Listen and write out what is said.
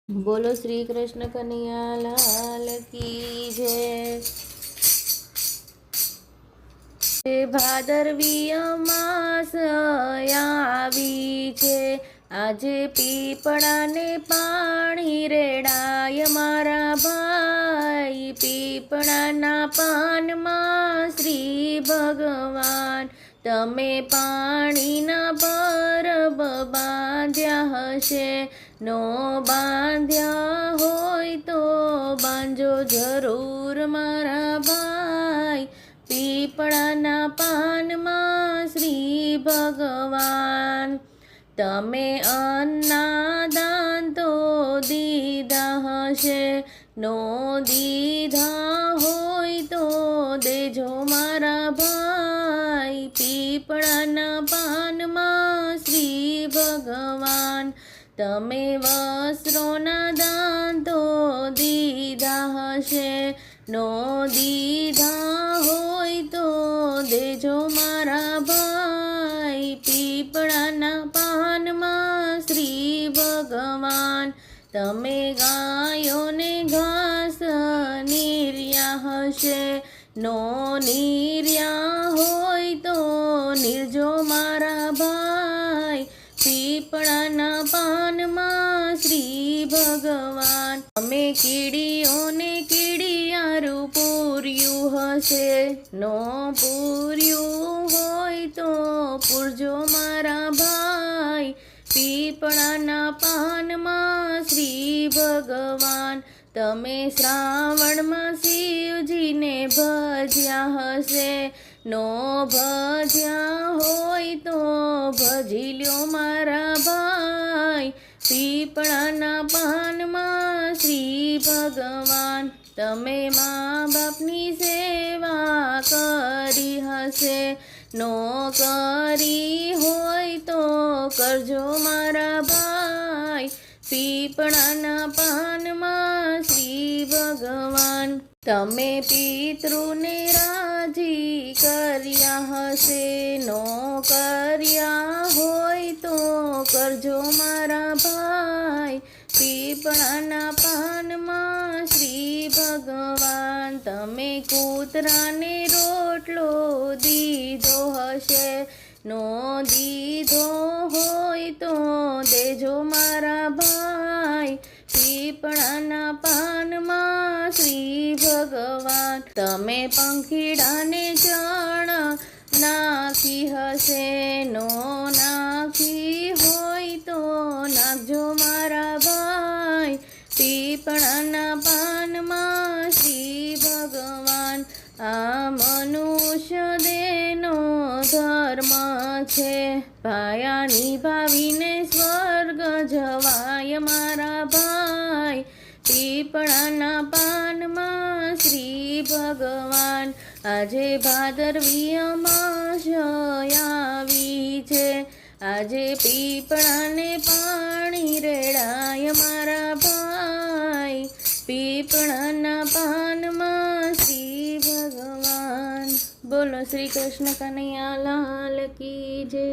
बोलो श्री कृष्ण कन्हैया लाल की जय। भादरवी मास આવી છે, આજે પીપળાને પાણી રેડાય મારા ભાઈ, પીપળાના પાનમાં શ્રી ભગવાન તમે પાણીના પરબ બાંધ્યા હશે, નો બાંધ્યા હોય તો બાંધજો જરૂર મારા ભાઈ, પીપળાના પાનમાં શ્રી ભગવાન તમે અન્ના દાન તો દીધા હશે, નો દીધા હોય તો દેજો મારા ભાઈ, પીપળાના પાનમાં શ્રી ભગવાન તમે વસ્ત્રોના દાન તો દીધા હશે, નો દીધા હોય તો દેજો મારા ભાઈ, પીપળાના પાનમાં શ્રી ભગવાન તમે ગાયોને ઘાસ નીર્યા હશે, નો નીર્યા હોય તો નીરજો મારા ભાઈ, પીપળાના પાનમાં શ્રી ભગવાન તમે કીડીઓને કીડિયારું પૂર્યું હશે, નો પૂર્યું હોય તો પૂરજો મારા ભાઈ, પીપળાના પાનમાં શ્રી ભગવાન તમે શ્રાવણમાં શિવજીને ભજ્યા હશે, નો ભજ્યા હોય તો ભજી લ્યો મારા ભાઈ, પીપળાના પાનમાં શ્રી ભગવાન તમે મા બાપની સેવા કરી હશે, નો કરી હોય તો કરજો મારા ભાઈ, પીપળાના પાનમાં શ્રી ભગવાન તમે પિતૃને રાજી કર્યા હશે, નો કર્યા હોય તો કરજો મારા ભાઈ, પીપળાના પાનમાં શ્રી ભગવાન તમે કૂતરાને રોટલો દીધો હશે, નો દીધો હોય તો દેજો મારા ભાઈ, પીપળાના પાનમાં શ્રી ભગવાન તમે પંખીડાને ચણ નાખી હશે, નો નાખી હોય તો નાખજો મારા ભાઈ, પીપળાના પાનમાં શ્રી ભગવાન આ મનુષ્ય દેહનો ધર્મ છે, ભાયા નિભાવીને સ્વર્ગ જવાય મારા ભાઈ, પીપળાના પાનમાં શ્રી ભગવાન આજે ભાદરવી અમાસ આવી છે, આજે પીપળાને પાણી રેડાય મારા ભાઈ, પીપળાના પાનમાં શ્રી ભગવાન બોલો શ્રી કૃષ્ણ કનૈયા લાલ કી જય।